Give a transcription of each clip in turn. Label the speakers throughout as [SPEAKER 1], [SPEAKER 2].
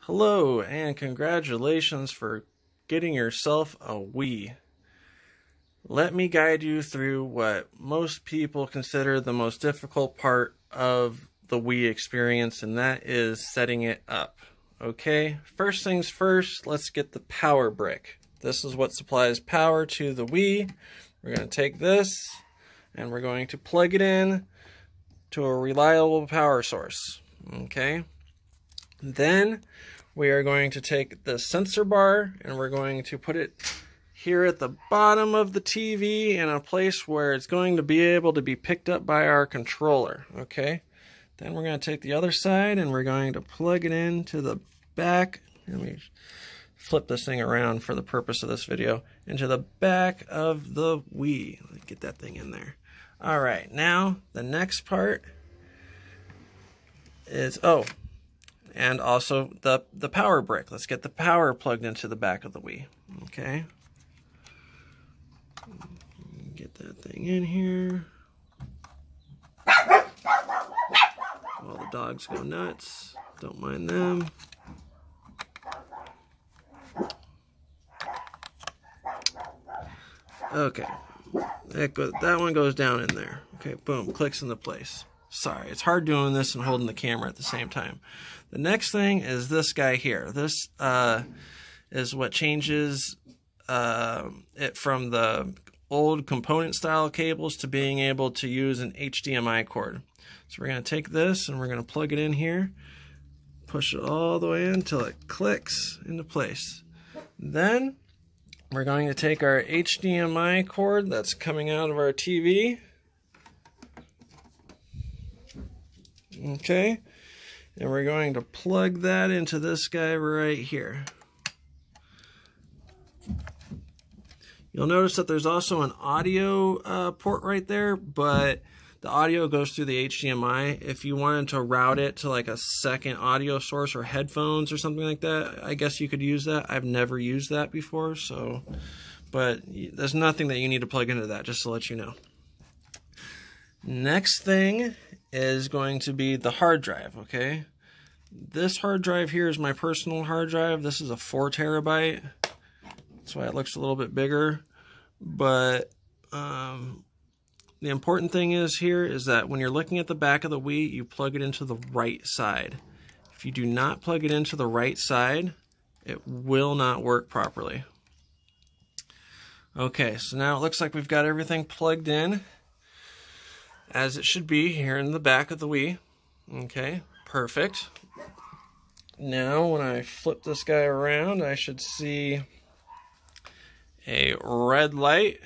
[SPEAKER 1] Hello and congratulations for getting yourself a Wii. Let me guide you through what most people consider the most difficult part of the Wii experience, and that is setting it up. Okay, first things first, let's get the power brick. This is what supplies power to the Wii. We're going to take this and we're going to plug it in to a reliable power source. Okay. Then we are going to take the sensor bar and we're going to put it here at the bottom of the TV in a place where it's going to be able to be picked up by our controller. Okay. Then we're going to take the other side and we're going to plug it into the back. Let me flip this thing around for the purpose of this video. Into the back of the Wii. Let's get that thing in there. All right. Now the next part is, and also the power brick. Let's get the power plugged into the back of the Wii. Okay. Get that thing in here. While the dogs go nuts. Don't mind them. Okay. That one goes down in there. Okay, boom, clicks into place. Sorry, it's hard doing this and holding the camera at the same time. The next thing is this guy here. This is what changes it from the old component style cables to being able to use an HDMI cord. So we're going to take this and we're going to plug it in here, push it all the way in until it clicks into place. Then we're going to take our HDMI cord that's coming out of our TV. Okay, and we're going to plug that into this guy right here. You'll notice that there's also an audio port right there, but the audio goes through the HDMI. If you wanted to route it to like a second audio source or headphones or something like that, I guess you could use that. I've never used that before, but there's nothing that you need to plug into that, just to let you know. Next thing is going to be the hard drive, okay? This hard drive here is my personal hard drive. This is a 4 terabyte. That's why it looks a little bit bigger. But the important thing is that when you're looking at the back of the Wii, you plug it into the right side. If you do not plug it into the right side, it will not work properly. Okay, so now it looks like we've got everything plugged in as it should be here in the back of the Wii. Okay, perfect. Now when I flip this guy around, I should see a red light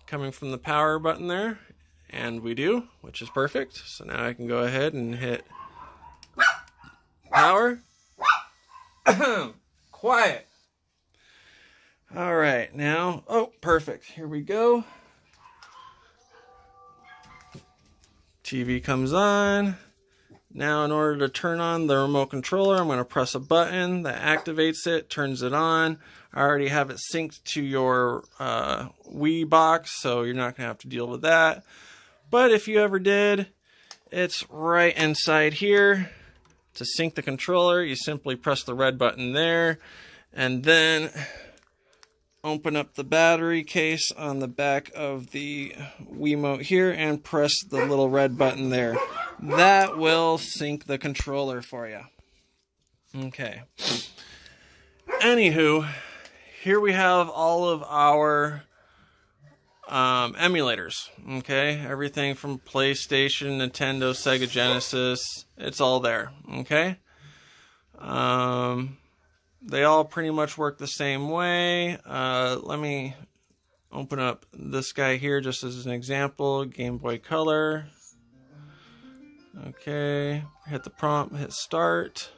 [SPEAKER 1] coming from the power button there, and we do, which is perfect. So now I can go ahead and hit power. Quiet. All right, now, perfect. Here we go. TV comes on. Now in order to turn on the remote controller, I'm going to press a button that activates it, turns it on. I already have it synced to your Wii box, so you're not going to have to deal with that. But if you ever did, it's right inside here. To sync the controller, you simply press the red button there, and then open up the battery case on the back of the Wiimote here and press the little red button there. That will sync the controller for you. Okay. Anywho, here we have all of our emulators. Okay, everything from PlayStation, Nintendo, Sega Genesis, it's all there. Okay. They all pretty much work the same way. Let me open up this guy here just as an example. Game Boy Color. Okay, hit the prompt, hit start.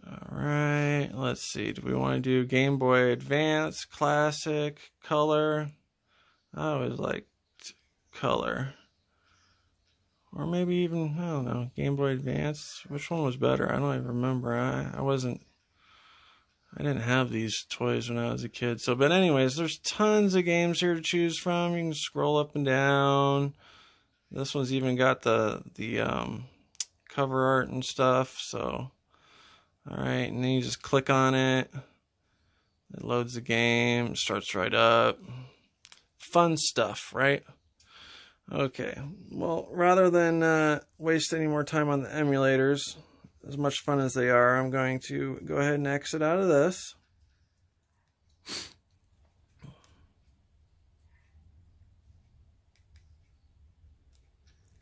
[SPEAKER 1] Alright, let's see. Do we want to do Game Boy Advance, Classic, Color? I always liked Color. Or maybe even, I don't know, Game Boy Advance. Which one was better? I don't even remember. I didn't have these toys when I was a kid. But anyways, there's tons of games here to choose from. You can scroll up and down. This one's even got the cover art and stuff. So, all right, and then you just click on it. It loads the game, starts right up. Fun stuff, right? Okay, well, rather than waste any more time on the emulators, as much fun as they are, I'm going to go ahead and exit out of this.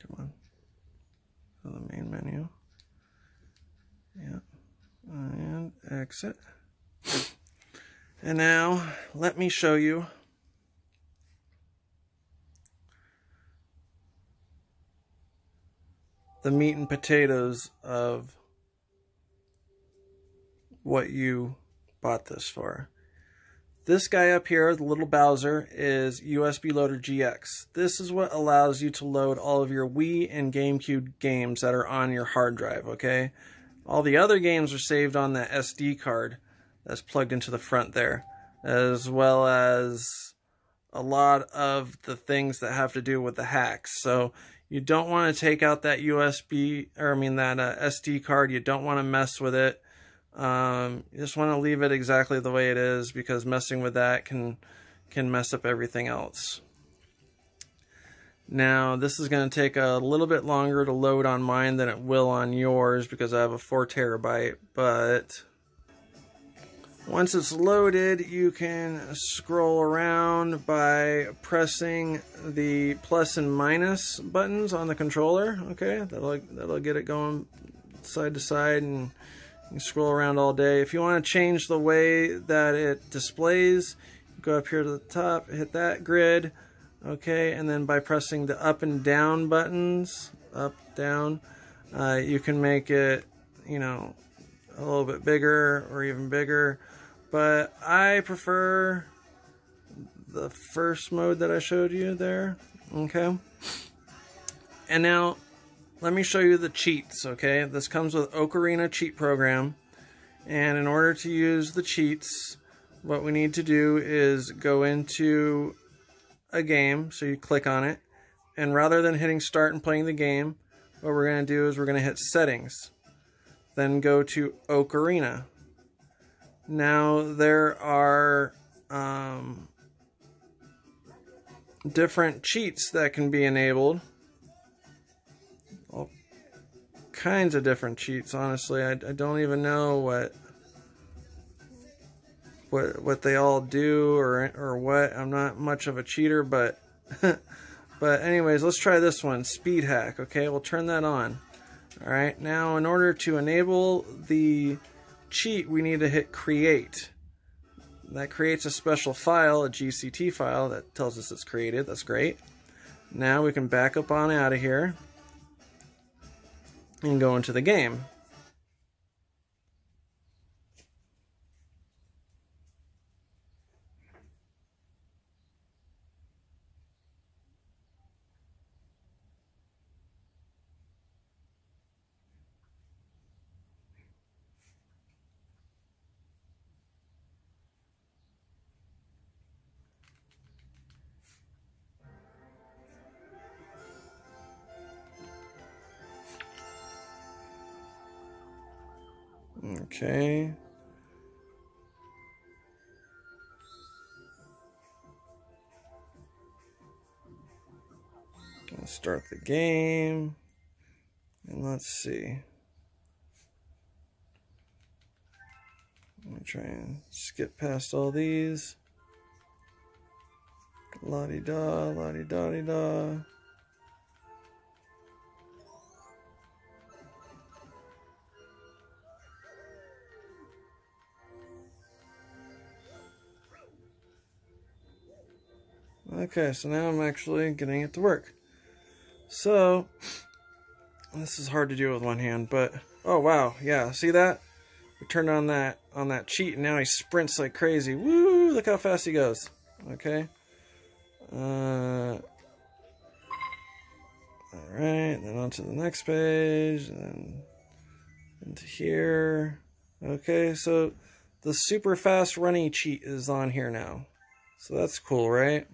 [SPEAKER 1] Come on. To the main menu. Yeah. And exit. And now, let me show you the meat and potatoes of what you bought this for. This guy up here, the little Bowser, is USB Loader GX. This is what allows you to load all of your Wii and GameCube games that are on your hard drive, okay? All the other games are saved on that SD card that's plugged into the front there, as well as a lot of the things that have to do with the hacks. So you don't want to take out that SD card. You don't want to mess with it. You just want to leave it exactly the way it is, because messing with that can mess up everything else. Now, this is going to take a little bit longer to load on mine than it will on yours, because I have a 4 terabyte, but once it's loaded, you can scroll around by pressing the plus and minus buttons on the controller. Okay, that'll get it going side to side, and you can scroll around all day. If you want to change the way that it displays, go up here to the top, hit that grid. Okay, and then by pressing the up and down buttons, up, down, you can make it, you know, a little bit bigger or even bigger. But I prefer the first mode that I showed you there. Okay. And now, let me show you the cheats, okay? This comes with Ocarina cheat program. And in order to use the cheats, what we need to do is go into a game. So you click on it. And rather than hitting start and playing the game, what we're going to do is we're going to hit settings. Then go to Ocarina. Now, there are different cheats that can be enabled. All kinds of different cheats, honestly. I don't even know what they all do or what. I'm not much of a cheater, but but anyways, let's try this one, Speed Hack. Okay, we'll turn that on. All right, now in order to enable the cheat, we need to hit create. That creates a special file, a GCT file, that tells us it's created. That's great. Now we can back up on out of here and go into the game. Okay. Let's start the game. And let's see. Let me try and skip past all these. La-di-da, la-di-da-di-da. Okay, so now I'm actually getting it to work. So, this is hard to do with one hand, but oh wow, yeah, see that? We turned on that cheat, and now he sprints like crazy. Woo! Look how fast he goes. Okay. All right, then on to the next page, and then into here. Okay, so the super fast running cheat is on here now. So that's cool, right?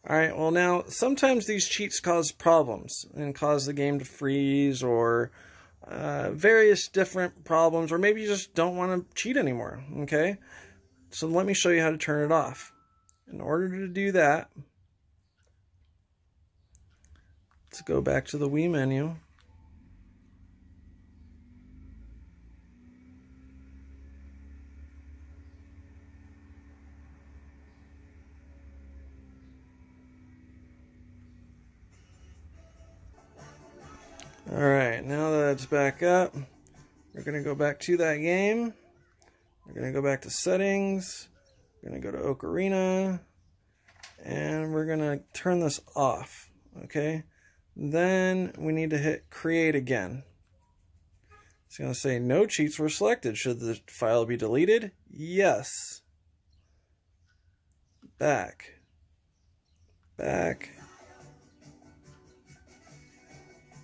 [SPEAKER 1] Alright, well now, sometimes these cheats cause problems and cause the game to freeze or various different problems, or maybe you just don't want to cheat anymore, okay? So let me show you how to turn it off. In order to do that, let's go back to the Wii menu. Alright, now that it's back up, we're going to go back to that game. We're going to go back to settings. We're going to go to Ocarina. And we're going to turn this off. Okay? Then we need to hit create again. It's going to say no cheats were selected. Should the file be deleted? Yes. Back. Back.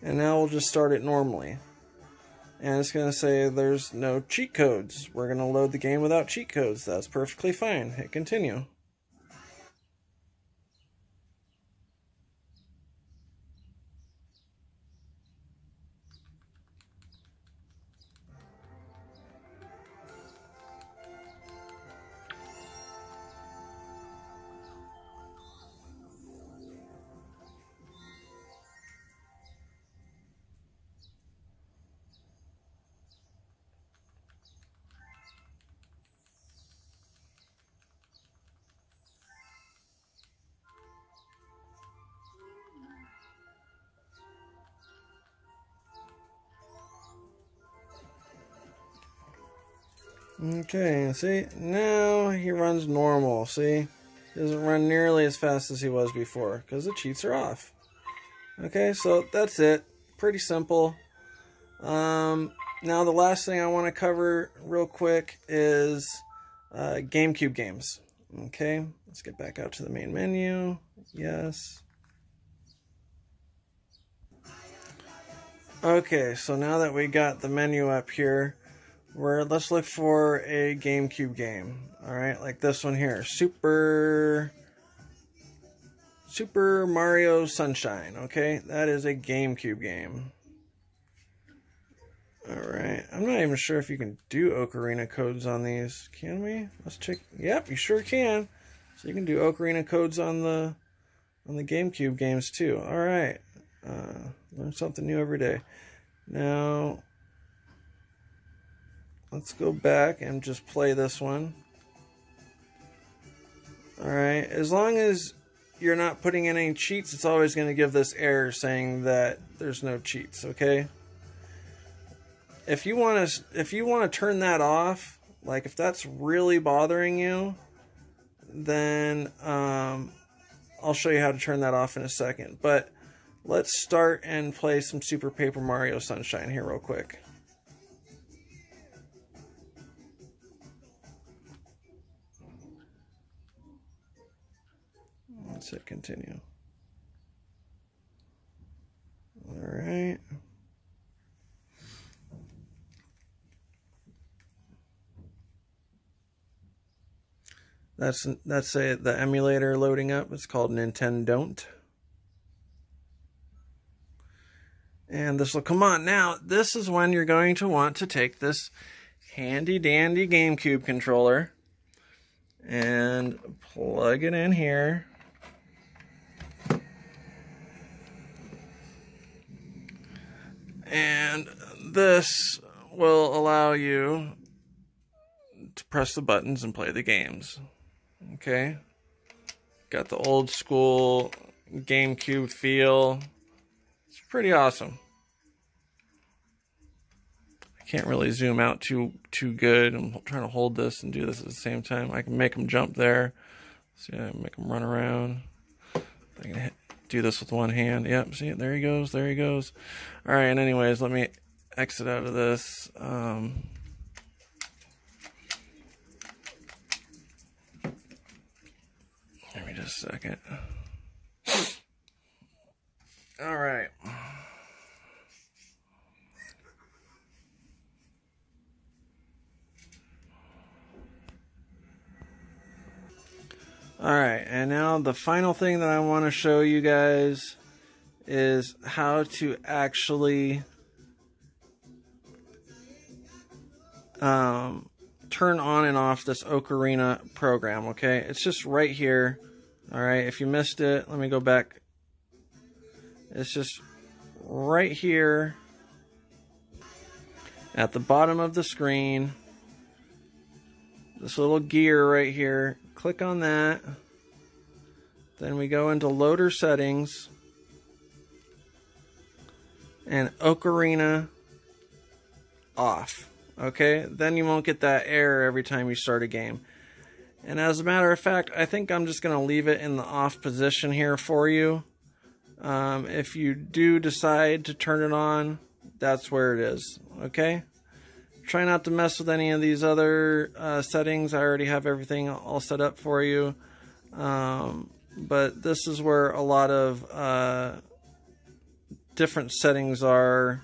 [SPEAKER 1] And now we'll just start it normally. And it's going to say there's no cheat codes. We're going to load the game without cheat codes. That's perfectly fine. Hit continue. Okay, see, now he runs normal, see? He doesn't run nearly as fast as he was before, because the cheats are off. Okay, so that's it. Pretty simple. Now the last thing I want to cover real quick is GameCube games. Okay, let's get back out to the main menu. Yes. Okay, so now that we got the menu up here, let's look for a GameCube game. Alright, like this one here. Super Mario Sunshine. Okay, that is a GameCube game. Alright, I'm not even sure if you can do Ocarina codes on these. Can we? Let's check. Yep, you sure can. So you can do Ocarina codes on the GameCube games too. Alright. Learn something new every day. Now, let's go back and just play this one. Alright, as long as you're not putting in any cheats, it's always going to give this error saying that there's no cheats, okay? If you want to turn that off, like if that's really bothering you, then I'll show you how to turn that off in a second. But let's start and play some Super Paper Mario Sunshine here real quick. Let's hit continue. Alright. That's the emulator loading up. It's called Nintendon't. And this will come on. Now, this is when you're going to want to take this handy dandy GameCube controller and plug it in here. And this will allow you to press the buttons and play the games. Okay? Got the old school GameCube feel. It's pretty awesome. I can't really zoom out too good. I'm trying to hold this and do this at the same time. I can make them jump there. See, I can make them run around. I can do this with one hand. Yep, see, there he goes, there he goes. All right, and anyways, let me exit out of this. Give me just a second. All right. Alright, and now the final thing that I want to show you guys is how to actually turn on and off this Ocarina program, okay? It's just right here. Alright, if you missed it, let me go back. It's just right here at the bottom of the screen. This little gear right here. Click on that. Then we go into loader settings and Ocarina off. Okay, then you won't get that error every time you start a game. And as a matter of fact, I think I'm just going to leave it in the off position here for you. If you do decide to turn it on, that's where it is. Okay, try not to mess with any of these other settings. I already have everything all set up for you. But this is where a lot of different settings are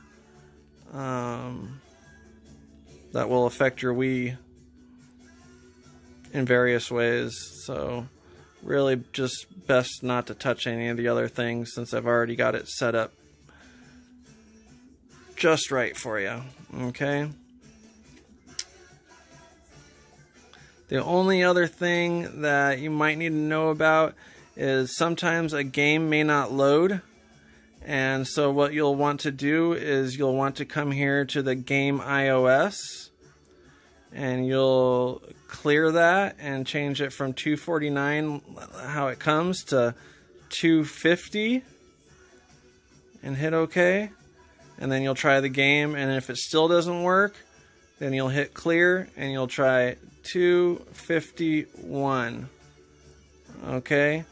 [SPEAKER 1] that will affect your Wii in various ways. So really just best not to touch any of the other things since I've already got it set up just right for you. Okay. The only other thing that you might need to know about is sometimes a game may not load. And so what you'll want to do is you'll want to come here to the game iOS and you'll clear that and change it from 249 how it comes to 250 and hit OK. And then you'll try the game, and if it still doesn't work, then you'll hit clear and you'll try 251. Okay?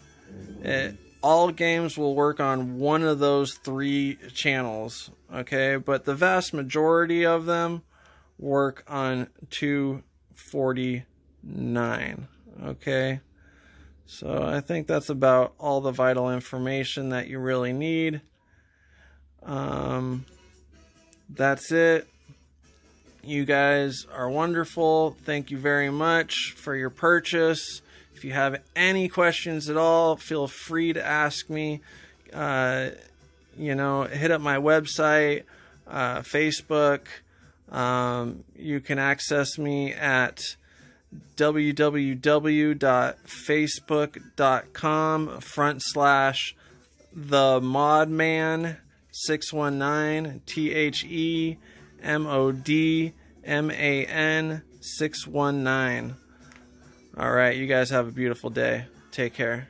[SPEAKER 1] All games will work on one of those 3 channels, okay? But the vast majority of them work on 249, okay? So I think that's about all the vital information that you really need. That's it. You guys are wonderful. Thank you very much for your purchase. If you have any questions at all, feel free to ask me. Hit up my website, Facebook. You can access me at www.facebook.com/themodman619 THEMODMAN 619. All right, you guys have a beautiful day. Take care.